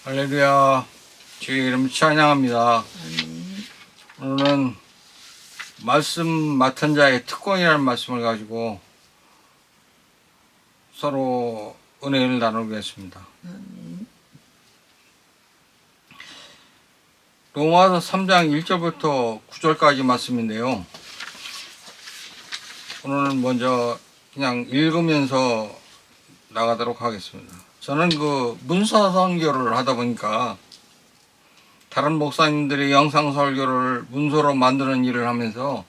할렐루야. 주의 이름 찬양합니다. 오늘은 말씀 맡은 자의 특권이라는 말씀을 가지고 서로 은혜를 나누겠습니다. 로마서 3장 1절부터 9절까지 말씀인데요. 오늘은 먼저 그냥 읽으면서 나가도록 하겠습니다. 저는 문서 선교를 하다 보니까 다른 목사님들이 영상 설교를 문서로 만드는 일을 하면서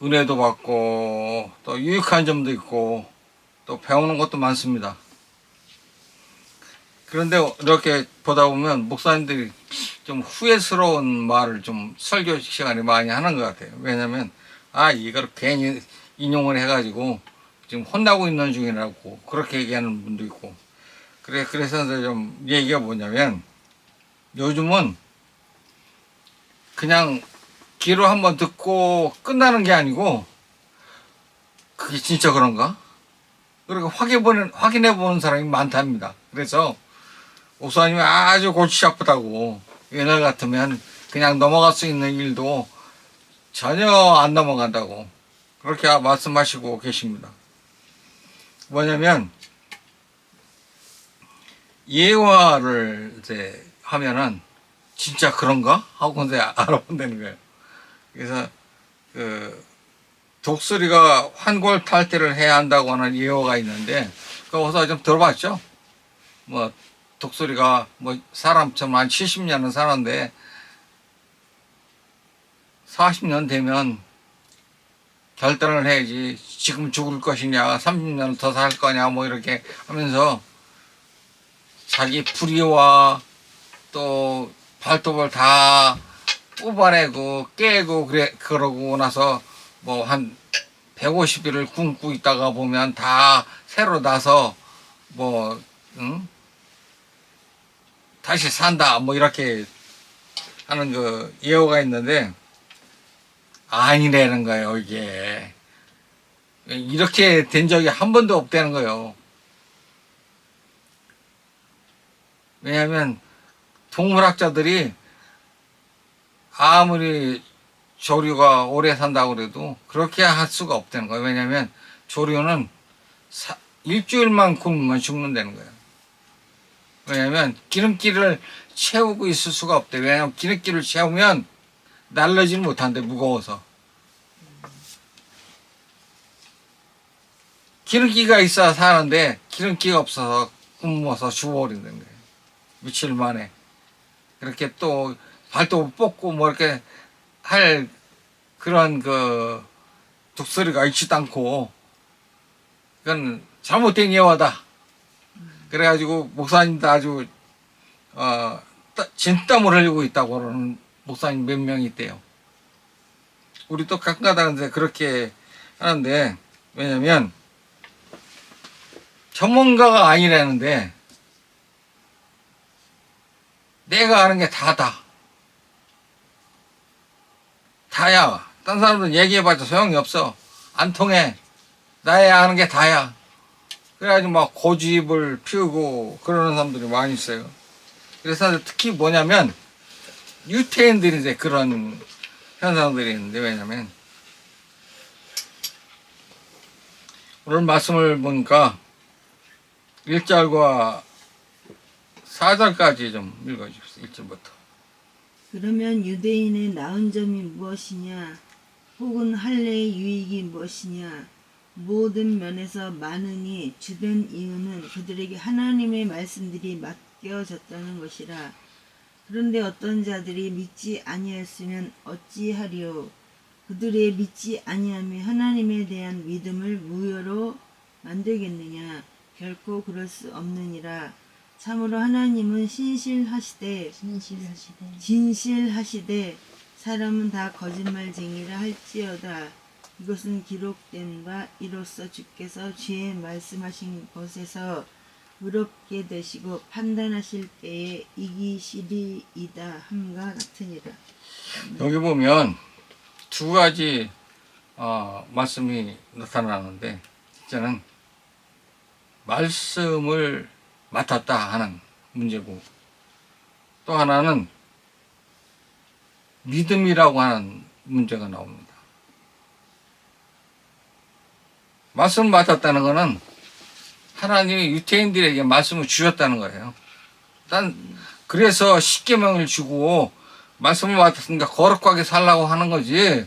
은혜도 받고 또 유익한 점도 있고 또 배우는 것도 많습니다. 그런데 이렇게 보다 보면 목사님들이 좀 후회스러운 말을 좀 설교 시간에 많이 하는 것 같아요. 왜냐면 이걸 괜히 인용을 해가지고 지금 혼나고 있는 중이라고 그렇게 얘기하는 분도 있고 그래서 좀 얘기가 뭐냐면 요즘은 그냥 귀로 한번 듣고 끝나는 게 아니고 그게 진짜 그런가? 그리고 확인해 보는 사람이 많답니다. 그래서 목사님이 아주 골치 아프다고 옛날 같으면 그냥 넘어갈 수 있는 일도 전혀 안 넘어간다고 그렇게 말씀하시고 계십니다. 뭐냐면 예화를 이제 하면은 진짜 그런가? 하고 이제 알아본다는 거예요. 그래서 독수리가 환골탈태를 해야 한다고 하는 예화가 있는데 그거서 좀 들어봤죠? 뭐 독수리가 뭐 사람처럼 한 70년은 사는데 40년 되면 결단을 해야지 지금 죽을 것이냐 30년 더 살 거냐 뭐 이렇게 하면서 자기 부리와 또 발톱을 다 뽑아내고 깨고 그러고 나서 뭐 한 150일을 굶고 있다가 보면 다 새로 나서 뭐 다시 산다 뭐 이렇게 하는 예어가 있는데 아니라는 거예요. 이게 이렇게 된 적이 한 번도 없다는 거예요. 왜냐하면 동물학자들이 아무리 조류가 오래 산다고 그래도 그렇게 할 수가 없다는 거예요. 왜냐하면 조류는 일주일만 굶으면 죽는다는 거예요. 왜냐하면 기름기를 채우고 있을 수가 없대. 왜냐하면 기름기를 채우면 날르지를 못한대. 무거워서. 기름기가 있어야 사는데 기름기가 없어서 굶어서 죽어버린다는 거예요. 며칠 만에. 그렇게 또 발톱 뽑고 뭐 이렇게 할 그런 독수리가 있지도 않고 그건 잘못된 예화다. 그래가지고 목사님도 아주 진땀을 흘리고 있다고 그러는 목사님 몇 명이 있대요. 우리 또 가끔가다 그렇게 하는데 왜냐면 전문가가 아니라는데 내가 아는 게 다다. 다야. 딴 사람들은 얘기해봤자 소용이 없어. 안 통해. 나야 아는 게 다야. 그래가지고 막 고집을 피우고 그러는 사람들이 많이 있어요. 그래서 특히 뭐냐면 유태인들이 이제 그런 현상들이 있는데 왜냐면 오늘 말씀을 보니까 1절과 4절까지 좀 읽어주십시오. 1절부터. 그러면 유대인의 나은 점이 무엇이냐? 혹은 할례의 유익이 무엇이냐? 모든 면에서 많으니 주된 이유는 그들에게 하나님의 말씀들이 맡겨졌다는 것이라. 그런데 어떤 자들이 믿지 아니하였으면 어찌하리요? 그들의 믿지 아니함이 하나님에 대한 믿음을 무효로 만들겠느냐? 결코 그럴 수 없느니라. 참으로 하나님은 진실하시되 사람은 다 거짓말쟁이라 할지어다. 이것은 기록된 바 이로써 주께서 주의 말씀하신 것에서 의롭게 되시고 판단하실 때에 이기시리이다 함과 같으니라. 여기 보면 두 가지 말씀이 나타나는데 이제는 말씀을 맡았다 하는 문제고 또 하나는 믿음이라고 하는 문제가 나옵니다. 말씀을 맡았다는 것은 하나님이 유태인들에게 말씀을 주셨다는 거예요. 그래서 십계명을 주고 말씀을 맡았으니까 거룩하게 살라고 하는 거지.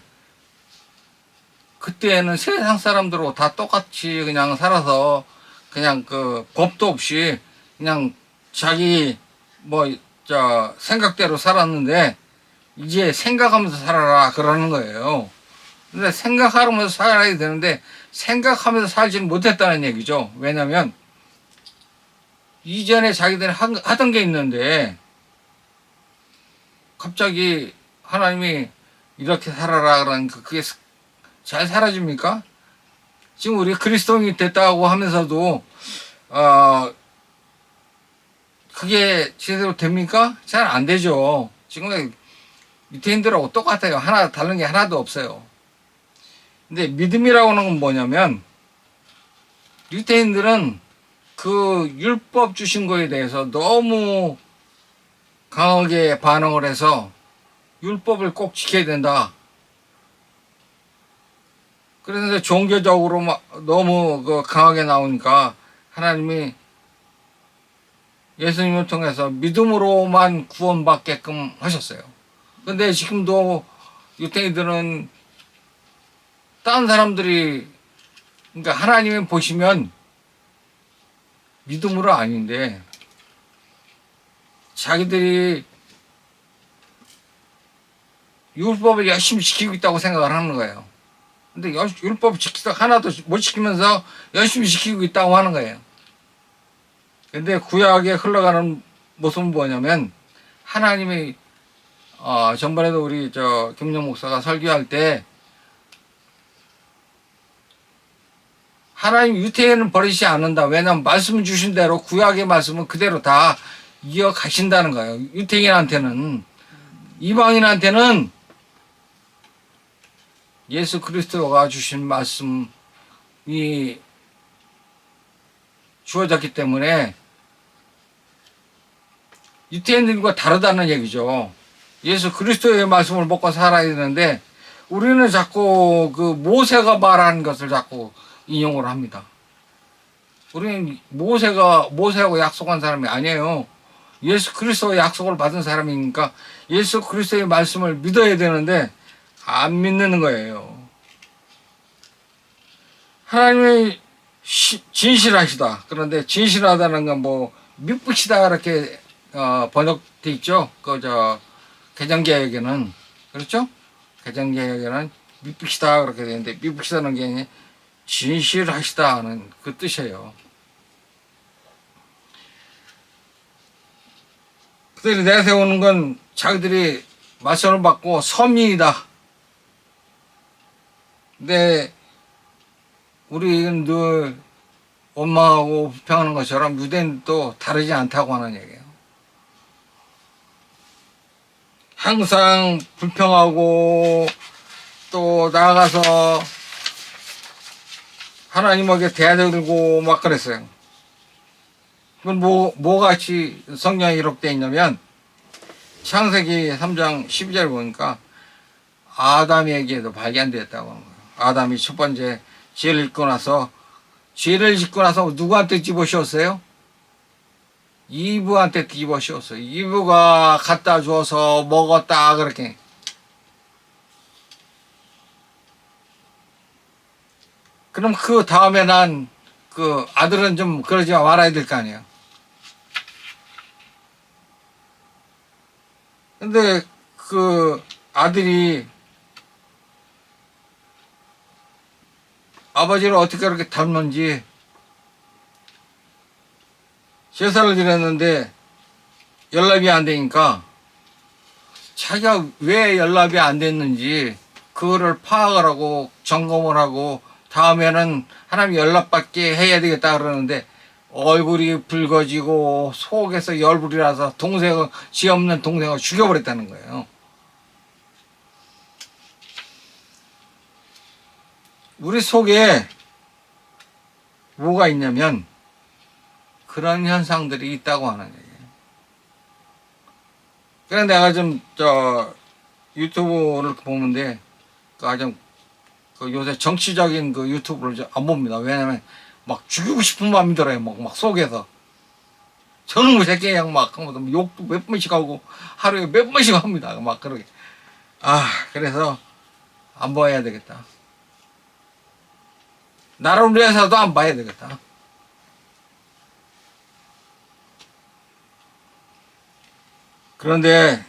그때는 세상 사람들하고 다 똑같이 그냥 살아서 그냥 그 법도 없이 그냥 자기 생각대로 살았는데 이제 생각하면서 살아라 그러는 거예요. 근데 생각하면서 살아야 되는데 생각하면서 살지는 못했다는 얘기죠. 왜냐면 이전에 자기들이 하던 게 있는데 갑자기 하나님이 이렇게 살아라 그러니까 그게 잘 사라집니까? 지금 우리 그리스도인이 됐다고 하면서도 그게 제대로 됩니까? 잘 안 되죠. 지금 유태인들하고 똑같아요. 하나 다른 게 하나도 없어요. 근데 믿음이라고 하는 건 뭐냐면 유태인들은 그 율법 주신 거에 대해서 너무 강하게 반응을 해서 율법을 꼭 지켜야 된다. 그런데 종교적으로 너무 강하게 나오니까 하나님이 예수님을 통해서 믿음으로만 구원받게끔 하셨어요. 근데 지금도 유태인들은 다른 사람들이 그러니까 하나님이 보시면 믿음으로 아닌데 자기들이 율법을 열심히 지키고 있다고 생각을 하는 거예요. 근데 율법 지키다 하나도 못 지키면서 열심히 지키고 있다고 하는 거예요. 근데 구약에 흘러가는 모습은 뭐냐면 하나님이 전번에도 우리 김용 목사가 설교할 때 하나님 유태인은 버리지 않는다. 왜냐하면 말씀 주신 대로 구약의 말씀은 그대로 다 이어가신다는 거예요. 유태인한테는. 이방인한테는 예수 그리스도가 주신 말씀이 주어졌기 때문에 유태인들과 다르다는 얘기죠. 예수 그리스도의 말씀을 먹고 살아야 되는데 우리는 자꾸 그 모세가 말하는 것을 자꾸 인용을 합니다. 우리는 모세하고 약속한 사람이 아니에요. 예수 그리스도의 약속을 받은 사람이니까 예수 그리스도의 말씀을 믿어야 되는데 안 믿는 거예요. 하나님이 진실하시다. 그런데 진실하다는 건 믿으시다 이렇게 번역돼 있죠. 개정개혁에는 그렇죠? 개정개혁에는 믿으시다 그렇게 되는데 믿으시다는 게 아니라 진실하시다는 그 뜻이에요. 그들이 내세우는 건 자기들이 말씀을 받고 서민이다. 근데 우리는 늘 원망하고 불평하는 것처럼 유대인도 다르지 않다고 하는 얘기예요. 항상 불평하고 또 나아가서 하나님에게 대들고 막 그랬어요. 그건 뭐같이 성경에 기록되어 있냐면 창세기 3장 12절 보니까 아담에게도 발견되었다고 하는 거예요. 아담이 첫 번째 죄를 짓고 나서 누구한테 집어씌웠어요? 이브한테 집어씌웠어요. 이브가 갖다 줘서 먹었다 그렇게. 그럼 그 다음에 난 그 아들은 좀 그러지 말아야 될 거 아니에요. 근데 그 아들이 아버지를 어떻게 그렇게 닮는지 제사를 드렸는데 연락이 안 되니까 자기가 왜 연락이 안 됐는지 그거를 파악을 하고 점검을 하고 다음에는 하나님 연락받게 해야 되겠다 그러는데 얼굴이 붉어지고 속에서 열불이 나서 지 없는 동생을 죽여버렸다는 거예요. 우리 속에 뭐가 있냐면 그런 현상들이 있다고 하는 얘기예요. 그래 내가 좀 유튜브를 보는데 가장 요새 정치적인 그 유튜브를 이제 안 봅니다. 왜냐면 막 죽이고 싶은 마음이 들어요. 막 속에서 저놈의 새끼 그냥 막 욕도 몇 번씩 하고 하루에 몇 번씩 합니다. 막 그러게. 그래서 안 봐야 되겠다. 나를 위해서도 안 봐야 되겠다. 그런데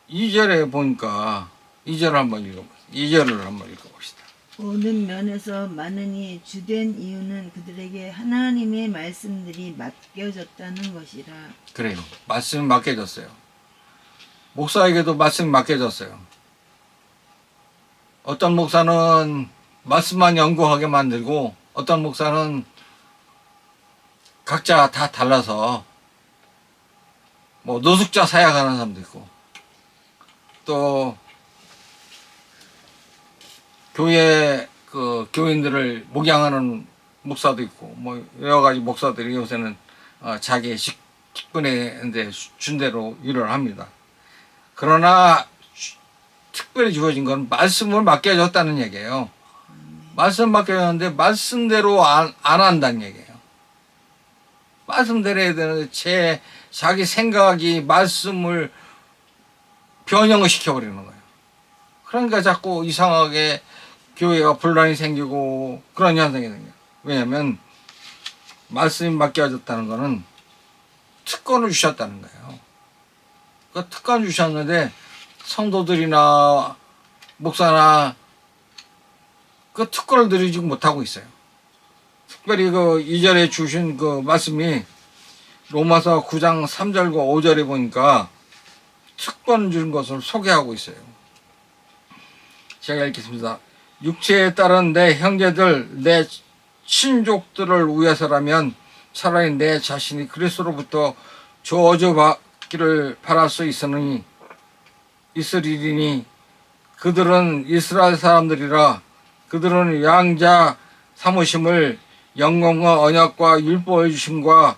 2절에 보니까 2절을 한번 읽어봅시다. 2절을 한번 읽어봅시다. 모든 면에서 많으니 주된 이유는 그들에게 하나님의 말씀들이 맡겨졌다는 것이라. 그래요. 말씀이 맡겨졌어요. 목사에게도 말씀이 맡겨졌어요. 어떤 목사는 말씀만 연구하게 만들고 어떤 목사는 각자 다 달라서 뭐 노숙자 사역하는 사람도 있고 또 교회 그 교인들을 목양하는 목사도 있고 뭐 여러 가지 목사들이 요새는 자기 직분에 이제 준 대로 일을 합니다. 그러나 특별히 주어진 건 말씀을 맡겨줬다는 얘기예요. 말씀 맡겨줬는데 말씀대로 안 한다는 얘기예요. 말씀대로 해야 되는데 자기 생각이 말씀을 변형을 시켜버리는 거예요. 그러니까 자꾸 이상하게 교회가 분란이 생기고 그런 현상이 생겨요. 왜냐하면 말씀이 맡겨졌다는 거는 특권을 주셨다는 거예요. 그 특권 주셨는데 성도들이나 목사나 그 특권을 누리지 못하고 있어요. 특별히 그 2절에 주신 그 말씀이 로마서 9장 3절과 5절에 보니까 특권 준 것을 소개하고 있어요. 제가 읽겠습니다. 육체에 따른 내 형제들, 내 친족들을 위해서라면 차라리 내 자신이 그리스도로부터 저주받기를 바랄 수 있으리니 그들은 이스라엘 사람들이라. 그들은 양자 삼으심을 영광과 언약과 율법의 주심과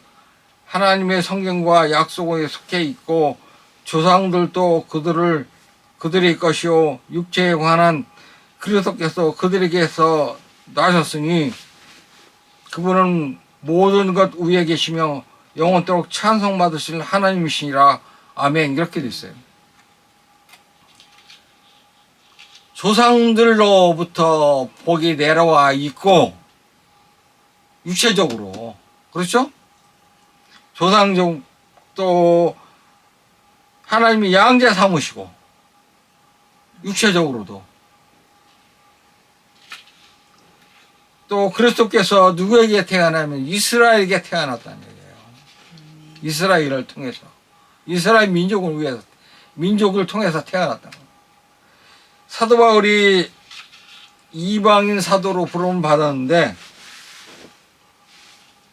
하나님의 성경과 약속에 속해 있고 조상들도 그들의 것이요 육체에 관한 그리스도께서 그들에게서 나셨으니 그분은 모든 것 위에 계시며 영원토록 찬송받으실 하나님이시니라. 아멘. 이렇게 돼 있어요. 조상들로부터 복이 내려와 있고 육체적으로 그렇죠? 조상적 또 하나님이 양자 삼으시고 육체적으로도 또 그리스도께서 누구에게 태어나면 이스라엘에게 태어났다는 얘기예요. 이스라엘을 통해서 이스라엘 민족을 위해서 민족을 통해서 태어났다는 거예요. 사도 바울이 이방인 사도로 부름을 받았는데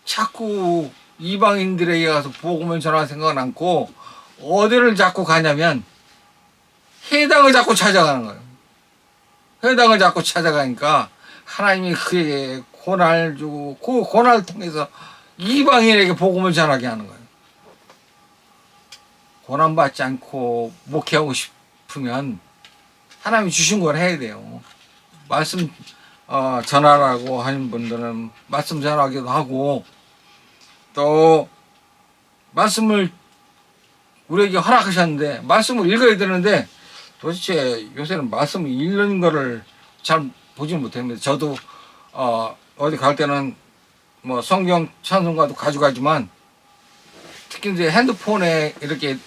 자꾸 이방인들에게 가서 복음을 전할 생각은 않고 어디를 자꾸 가냐면 회당을 자꾸 찾아가는 거예요. 회당을 자꾸 찾아가니까 하나님이 그에게 고난을 주고 그 고난을 통해서 이방인에게 복음을 전하게 하는 거예요. 고난받지 않고 목회하고 싶으면 하나님이 주신 걸 해야 돼요. 말씀 전하라고 하는 분들은 말씀 전하기도 하고 또 말씀을 우리에게 허락하셨는데 말씀을 읽어야 되는데 도대체 요새는 말씀을 읽는 거를 잘 보지 못합니다. 저도 어디 갈 때는 뭐 성경 찬송가도 가져가지만 특히 이제 핸드폰에 이렇게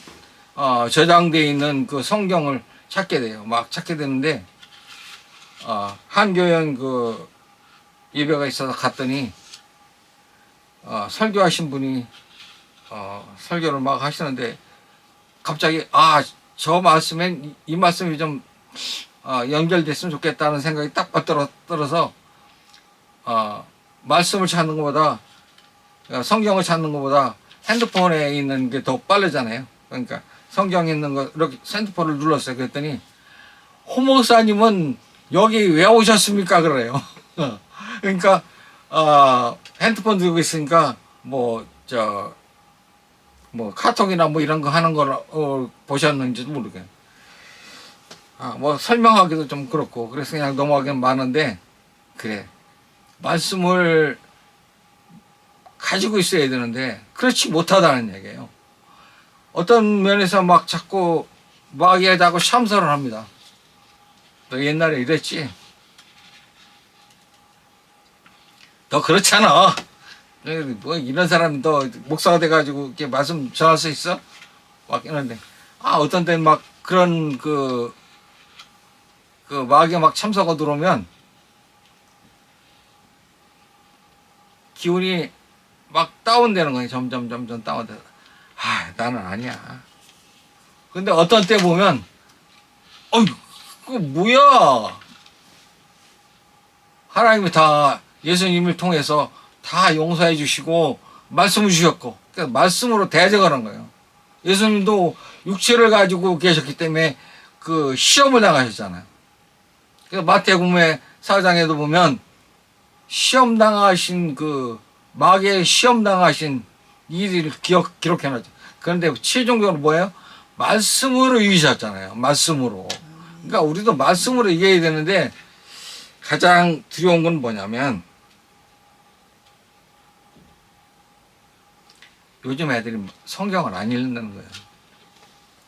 저장되어 있는 그 성경을 찾게 돼요. 막 찾게 되는데 한교연 그 예배가 있어서 갔더니 설교하신 분이 설교를 막 하시는데 갑자기 저 말씀엔 이 말씀이 좀 연결됐으면 좋겠다는 생각이 딱 들어서 말씀을 찾는 것보다 성경을 찾는 것보다 핸드폰에 있는 게 더 빠르잖아요. 그러니까 성경에 있는 거 이렇게 핸드폰을 눌렀어요. 그랬더니 호목사님은 여기 왜 오셨습니까? 그래요. 그러니까 핸드폰 들고 있으니까 뭐 카톡이나 뭐 이런 거 하는 걸 보셨는지도 모르겠. 뭐 설명하기도 좀 그렇고 그래서 그냥 넘어가긴 많은데 그래 말씀을 가지고 있어야 되는데 그렇지 못하다는 얘기예요. 어떤 면에서 막 자꾸 마귀에다고 참선을 합니다. 너 옛날에 이랬지? 너 그렇잖아. 뭐 이런 사람이 너 목사가 돼가지고 이렇게 말씀 전할 수 있어? 막 이러는데 어떤 때는 막 그런 그 마귀에 막 참석가 들어오면 기운이 막 다운되는 거예요. 점점 다운돼서 나는 아니야. 근데 어떤 때 보면 그거 뭐야? 하나님이 다 예수님을 통해서 다 용서해 주시고 말씀을 주셨고 그러니까 말씀으로 대적하는 거예요. 예수님도 육체를 가지고 계셨기 때문에 그 시험을 당하셨잖아요. 그래서 마태복음의 4장에도 보면 시험 당하신 그 마귀의 시험 당하신 일을 기록해놨죠. 그런데 최종적으로 뭐예요? 말씀으로 이기셨잖아요. 말씀으로. 그러니까 우리도 말씀으로 이겨야 되는데 가장 두려운 건 뭐냐면 요즘 애들이 성경을 안 읽는 거예요.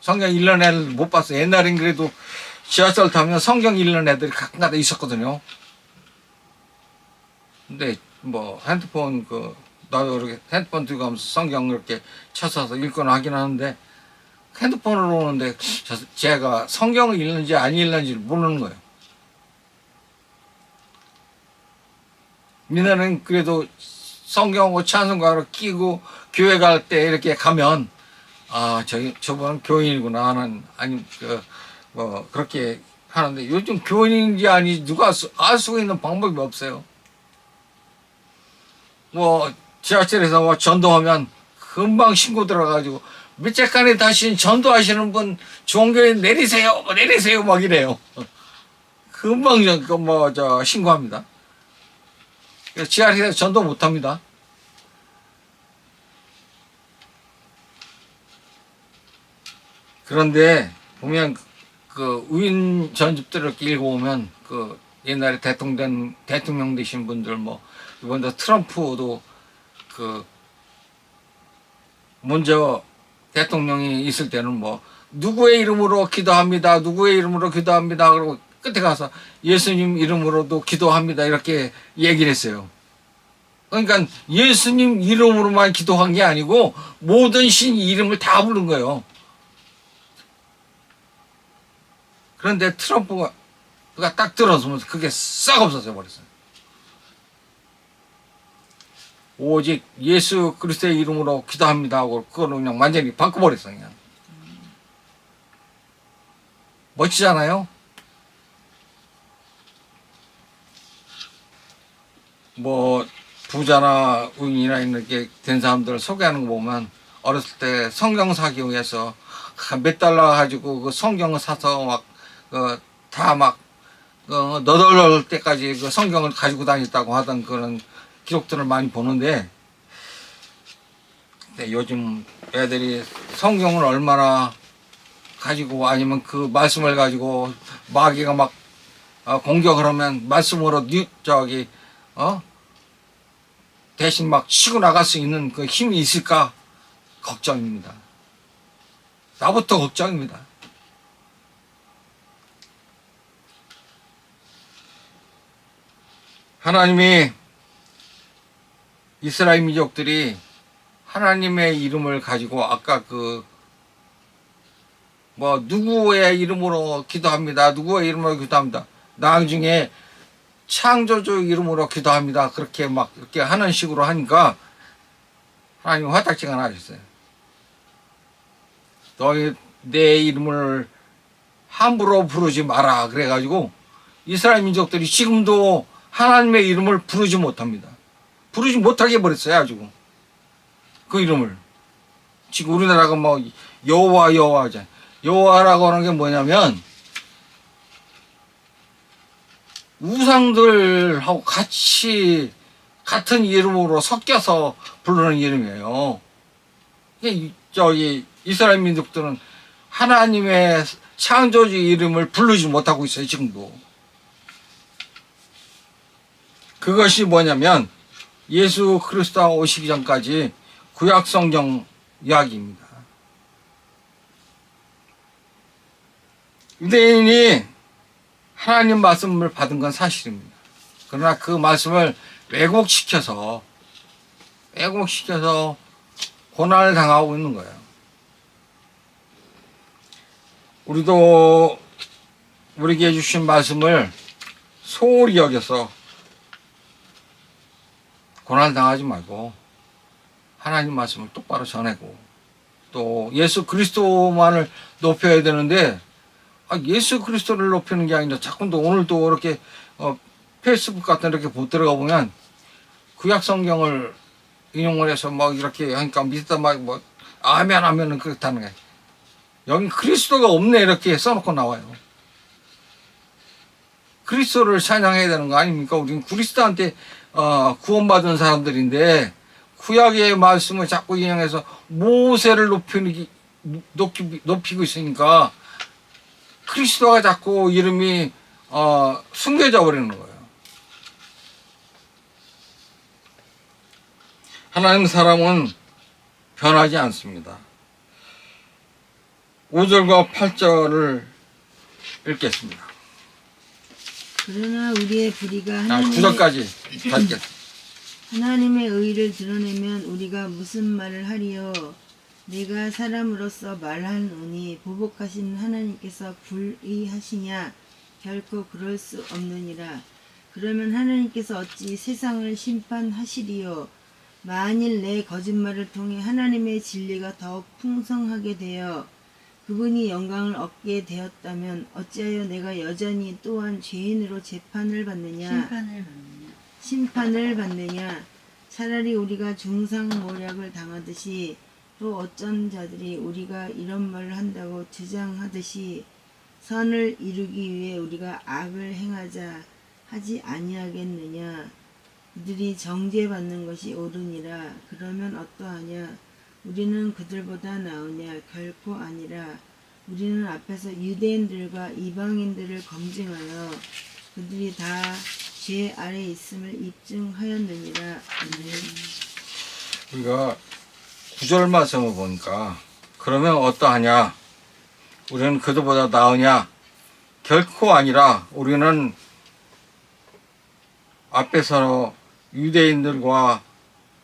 성경 읽는 애들 못 봤어요. 옛날엔 그래도 지하철 타면 성경 읽는 애들이 가끔가다 있었거든요. 근데 뭐 핸드폰 나도 이렇게 핸드폰 들고 가면서 성경 이렇게 찾아서 읽거나 하긴 하는데 핸드폰으로 오는데 제가 성경을 읽는지 안 읽는지 모르는 거예요. 민혜는 그래도 성경하고 찬송가를 끼고 교회 갈 때 이렇게 가면 저분은 교인이구나 하는 그렇게 하는데 요즘 교인인지 아닌지 누가 알 수 있는 방법이 없어요. 뭐 지하철에서 뭐 전도하면 금방 신고 들어가지고 밑에까지 다시 전도하시는 분 종교인 내리세요 막 이래요. 금방 신고합니다. 지하철에서 전도 못합니다. 그런데 보면 그 우인 전집들을 이렇게 읽어보면 그 옛날에 대통령 되신 분들 뭐 이번에 트럼프도 그 먼저 대통령이 있을 때는 뭐 누구의 이름으로 기도합니다. 누구의 이름으로 기도합니다. 그리고 끝에 가서 예수님 이름으로도 기도합니다. 이렇게 얘기를 했어요. 그러니까 예수님 이름으로만 기도한 게 아니고 모든 신 이름을 다 부른 거예요. 그런데 트럼프가 딱 들어서면서 그게 싹 없어져 버렸어요. 오직 예수 그리스도의 이름으로 기도합니다 하고 그거는 그냥 완전히 바꿔버렸어요. 그냥. 멋지잖아요. 뭐 부자나 우인이나 이렇게 된 사람들 소개하는 거 보면 어렸을 때 성경 사기 위해서 몇 달러 가지고 그 성경을 사서 막 다 막 너덜너덜 때까지 그 성경을 가지고 다녔다고 하던 그런 기록들을 많이 보는데 근데 요즘 애들이 성경을 얼마나 가지고 아니면 그 말씀을 가지고 마귀가 막 공격을 하면 말씀으로 대신 막 치고 나갈 수 있는 그 힘이 있을까 걱정입니다. 나부터 걱정입니다. 하나님이 이스라엘 민족들이 하나님의 이름을 가지고 아까 누구의 이름으로 기도합니다. 누구의 이름으로 기도합니다. 나중에 창조주 이름으로 기도합니다. 그렇게 막 이렇게 하는 식으로 하니까 하나님 화딱지가 나셨어요. 너희 내 이름을 함부로 부르지 마라. 그래가지고 이스라엘 민족들이 지금도 하나님의 이름을 부르지 못합니다. 부르지 못하게 해버렸어요. 아주 그 이름을. 지금 우리나라가 뭐 여호와 하잖아요. 여호와라고 하는 게 뭐냐면 우상들하고 같이 같은 이름으로 섞여서 부르는 이름이에요. 저기 이스라엘 민족들은 하나님의 창조주 이름을 부르지 못하고 있어요, 지금도. 그것이 뭐냐면 예수 그리스도가 오시기 전까지 구약 성경 이야기입니다. 유대인이 하나님 말씀을 받은 건 사실입니다. 그러나 그 말씀을 왜곡시켜서 고난을 당하고 있는 거예요. 우리도 우리에게 주신 말씀을 소홀히 여겨서 고난을 당하지 말고 하나님 말씀을 똑바로 전하고 또 예수 그리스도만을 높여야 되는데 예수 그리스도를 높이는 게 아니라 자꾸도 오늘도 이렇게 페이스북 같은 이렇게 들어가 보면 구약 성경을 인용을 해서 막 이렇게 하니까 믿다 막 아멘 하면은 그렇다는 거예요. 여기 그리스도가 없네 이렇게 써놓고 나와요. 그리스도를 찬양해야 되는 거 아닙니까? 우리는 그리스도한테 구원받은 사람들인데 구약의 말씀을 자꾸 인용해서 모세를 높이고 있으니까 그리스도가 자꾸 이름이 숨겨져 버리는 거예요. 하나님 사람은 변하지 않습니다. 5절과 8절을 읽겠습니다. 그러나 우리의 불의가 9절까지 읽겠습니다. 하나님의 의를 드러내면 우리가 무슨 말을 하리요? 내가 사람으로서 말하노니 보복하신 하나님께서 불의하시냐? 결코 그럴 수 없느니라. 그러면 하나님께서 어찌 세상을 심판하시리요? 만일 내 거짓말을 통해 하나님의 진리가 더욱 풍성하게 되어 그분이 영광을 얻게 되었다면 어찌하여 내가 여전히 또한 죄인으로 재판을 받느냐? 심판을 받느냐? 차라리 우리가 중상모략을 당하듯이 또 어쩐 자들이 우리가 이런 말을 한다고 주장하듯이 선을 이루기 위해 우리가 악을 행하자 하지 아니하겠느냐? 그들이 정죄받는 것이 옳으니라. 그러면 어떠하냐? 우리는 그들보다 나으냐? 결코 아니라. 우리는 앞에서 유대인들과 이방인들을 검증하여 그들이 다 죄 아래 있음을 입증하였느니라. 우리가 9절 말씀을 보니까 그러면 어떠하냐? 우리는 그들보다 나으냐? 결코 아니라. 우리는 앞에서 유대인들과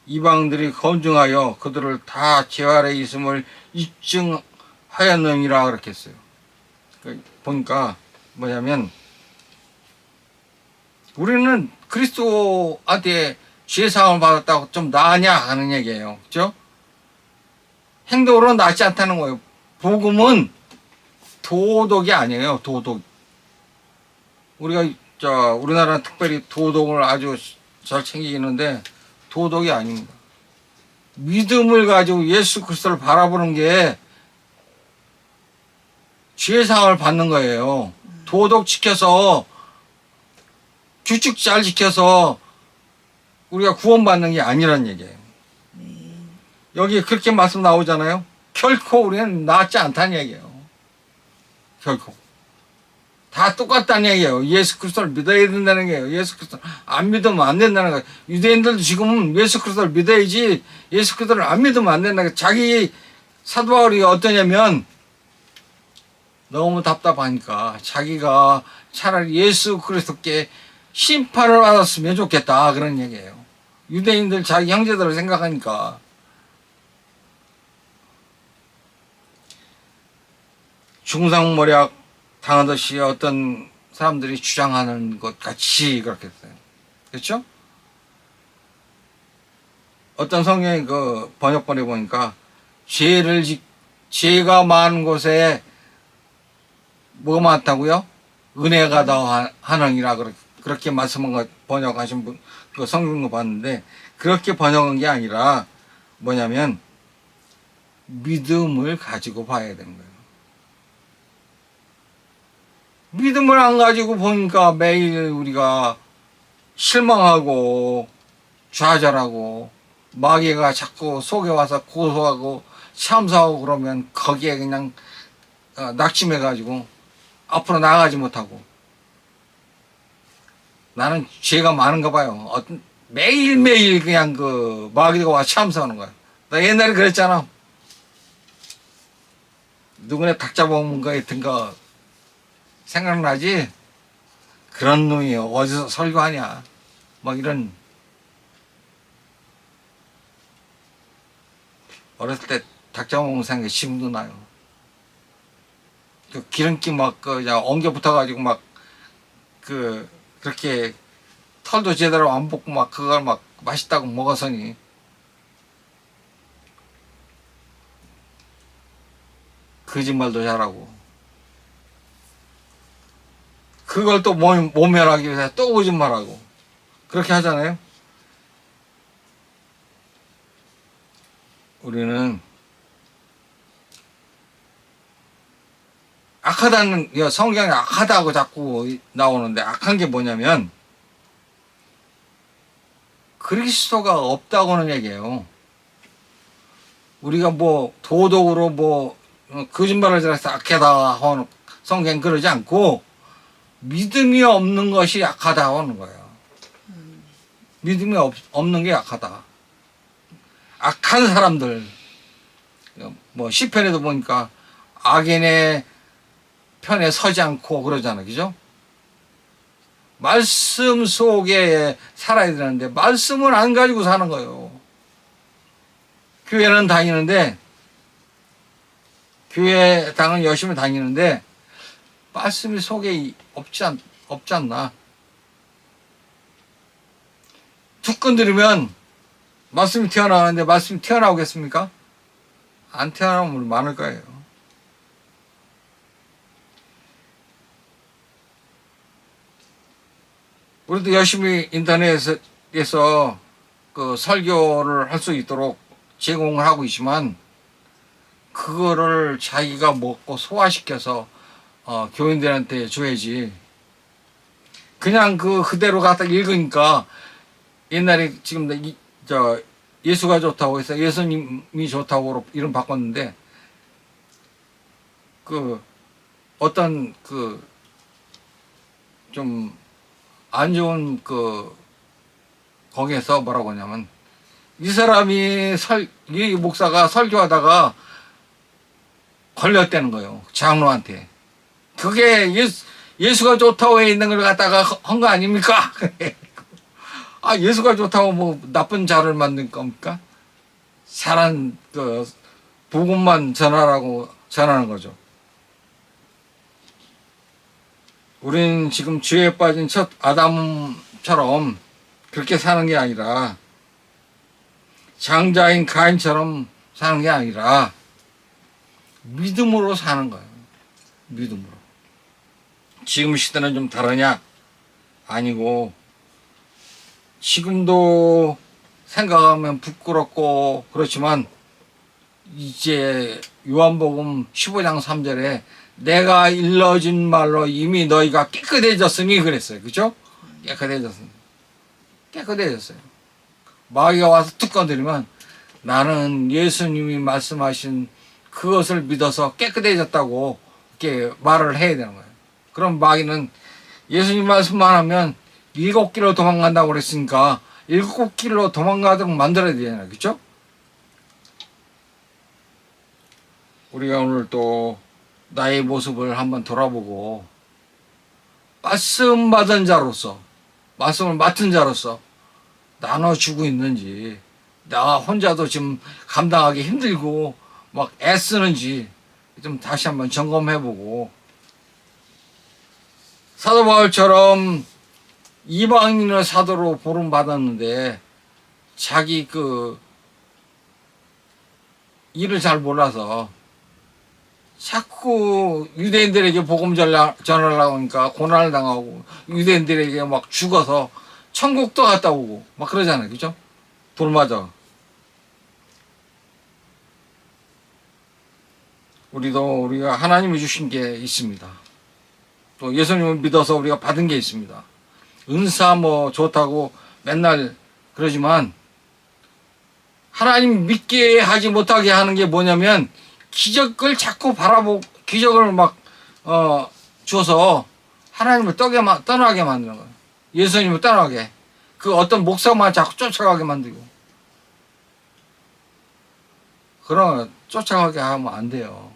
이방들이 검증하여 그들을 다 죄 아래 있음을 입증하였느니라 그렇게 했어요. 보니까 뭐냐면 우리는 그리스도한테 죄사함을 받았다고 좀 나으냐 하는 얘기예요. 그렇죠? 행동으로 낫지 않다는 거예요. 복음은 도덕이 아니에요. 도덕. 우리가 우리나라는 특별히 도덕을 아주 잘 챙기는데 도덕이 아닙니다. 믿음을 가지고 예수 그리스도를 바라보는 게 죄사함을 받는 거예요. 도덕 지켜서 규칙 잘 지켜서 우리가 구원받는 게 아니란 얘기예요. 여기 그렇게 말씀 나오잖아요. 결코 우리는 낫지 않다는 얘기예요. 결코. 다 똑같다는 얘기예요. 예수 그리스도를 믿어야 된다는 거예요. 예수 그리스도를 안 믿으면 안 된다는 거예요. 유대인들도 지금은 예수 그리스도를 믿어야지 예수 그리스도를 안 믿으면 안 된다는 거예요. 자기 사도 바울이 어떠냐면 너무 답답하니까 자기가 차라리 예수 그리스도께 심판을 받았으면 좋겠다 그런 얘기예요. 유대인들 자기 형제들을 생각하니까. 중상모략 당하듯이 어떤 사람들이 주장하는 것 같이 그렇게 했어요. 그렇죠? 어떤 성경의 그 번역본에 보니까 죄가 많은 곳에 뭐가 많다고요? 은혜가 더 하느니라 그렇게 말씀한 거 번역하신 분, 그 성경도 봤는데 그렇게 번역한 게 아니라 뭐냐면 믿음을 가지고 봐야 되는 거예요. 믿음을 안 가지고 보니까 매일 우리가 실망하고 좌절하고 마귀가 자꾸 속에 와서 고소하고 시험사하고 그러면 거기에 그냥 낙심해가지고 앞으로 나가지 못하고. 나는 죄가 많은가 봐요. 매일매일 그냥 그 마귀가 와 시험사하는 거야. 나 옛날에 그랬잖아. 누구네 닭 잡아먹은 거 같은 거 생각나지? 그런 놈이 어디서 설교하냐. 막 이런. 어렸을 때 닭 잡아먹은 생각이 지금도 나요. 그 기름기 막 엉겨 붙어가지고 막 그렇게 털도 제대로 안 벗고 막 그걸 막 맛있다고 먹어서니. 거짓말도 잘하고. 그걸 또 모면하기 위해서 또 거짓말하고. 그렇게 하잖아요. 우리는 악하다는, 성경에 악하다고 자꾸 나오는데 악한 게 뭐냐면 그리스도가 없다고는 얘기해요. 우리가 뭐 도덕으로 뭐 거짓말을 잘해서 악하다 하는 성경 그러지 않고 믿음이 없는 것이 악하다 하는 거예요. 믿음이 없는 게 악하다. 악한 사람들, 뭐 시편에도 보니까 악인의 편에 서지 않고 그러잖아요. 그죠? 말씀 속에 살아야 되는데 말씀을 안 가지고 사는 거예요. 교회는 다니는데, 교회당은 열심히 다니는데 말씀이 속에 없지 않나. 툭 건드리면 말씀이 튀어나오는데 말씀이 튀어나오겠습니까? 안 튀어나오면 많을 거예요. 우리도 열심히 인터넷에서 그 설교를 할 수 있도록 제공을 하고 있지만 그거를 자기가 먹고 소화시켜서 교인들한테 줘야지. 그냥 그대로 갖다 읽으니까 옛날에 지금 예수가 좋다고 해서 예수님이 좋다고 이름 바꿨는데 어떤 좀 안 좋은 거기에서 뭐라고 하냐면 이 사람이 이 목사가 설교하다가 걸렸다는 거예요. 장로한테. 그게 예수가 좋다고 해 있는 걸 갖다가 한 거 아닙니까? 아, 예수가 좋다고 뭐 나쁜 자를 만든 겁니까? 사람 복음만 전하라고 전하는 거죠. 우린 지금 죄에 빠진 첫 아담처럼 그렇게 사는 게 아니라 장자인 가인처럼 사는 게 아니라 믿음으로 사는 거예요. 믿음으로. 지금 시대는 좀 다르냐? 아니고 지금도 생각하면 부끄럽고 그렇지만 이제 요한복음 15장 3절에 내가 일러진 말로 이미 너희가 깨끗해졌으니 그랬어요. 그죠? 깨끗해졌어요. 마귀가 와서 툭 건드리면 나는 예수님이 말씀하신 그것을 믿어서 깨끗해졌다고 이렇게 말을 해야 되는 거예요. 그럼 마귀는 예수님 말씀만 하면 7길로 도망간다고 그랬으니까 7길로 도망가도록 만들어야 되잖아요. 그렇죠? 우리가 오늘 또 나의 모습을 한번 돌아보고 말씀 받은 자로서, 말씀을 맡은 자로서 나눠주고 있는지, 나 혼자도 지금 감당하기 힘들고 막 애쓰는지 좀 다시 한번 점검해보고, 사도 바울처럼 이방인을 사도로 보름받았는데 자기 일을 잘 몰라서 자꾸 유대인들에게 복음 전하려고 하니까 고난을 당하고 유대인들에게 막 죽어서 천국도 갔다 오고 막 그러잖아요. 그죠? 돌 맞아. 우리가 하나님이 주신 게 있습니다. 또 예수님을 믿어서 우리가 받은 게 있습니다. 은사 뭐 좋다고 맨날 그러지만 하나님 믿게 하지 못하게 하는 게 뭐냐면 기적을 자꾸 기적을 막 줘서 하나님을 떠나게 만드는 거예요. 예수님을 떠나게. 그 어떤 목사만 자꾸 쫓아가게 만들고. 그런 쫓아가게 하면 안 돼요.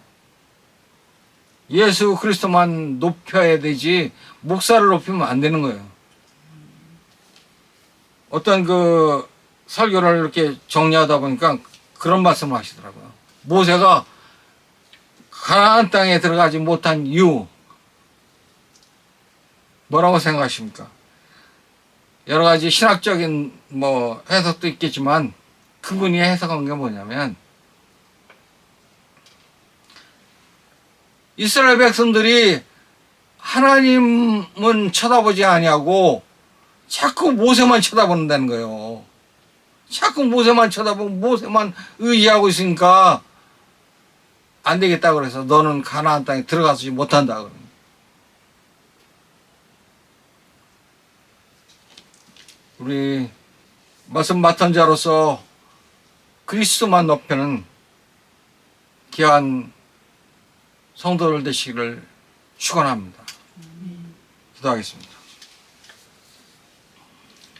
예수 그리스도만 높여야 되지 목사를 높이면 안 되는 거예요. 어떤 그 설교를 이렇게 정리하다 보니까 그런 말씀을 하시더라고요. 모세가 가나안 땅에 들어가지 못한 이유 뭐라고 생각하십니까? 여러 가지 신학적인 뭐 해석도 있겠지만 그분이 해석한 게 뭐냐면 이스라엘 백성들이 하나님은 쳐다보지 아니하고 자꾸 모세만 쳐다본다는 거예요. 자꾸 모세만 쳐다보고 모세만 의지하고 있으니까 안 되겠다 그래서 너는 가나안 땅에 들어가지 못한다 그러는 거예요. 우리 말씀 맡은 자로서 그리스도만 높이는 귀한 성도들 되시기를 축원합니다. 기도하겠습니다.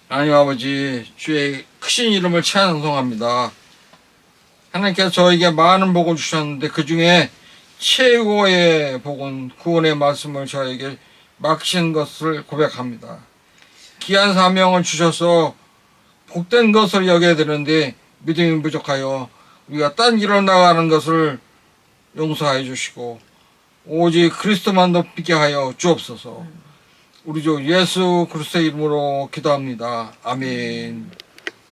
하나님 아버지, 주의 크신 이름을 찬송합니다. 하나님께서 저에게 많은 복을 주셨는데 그 중에 최고의 복은 구원의 말씀을 저에게 맡기신 것을 고백합니다. 귀한 사명을 주셔서 복된 것을 여겨야 되는데 믿음이 부족하여 우리가 딴 길로 나가는 것을 용서하여 주시고 오직 그리스도만 높이게 하여 주옵소서. 우리 주 예수 그리스도의 이름으로 기도합니다. 아멘.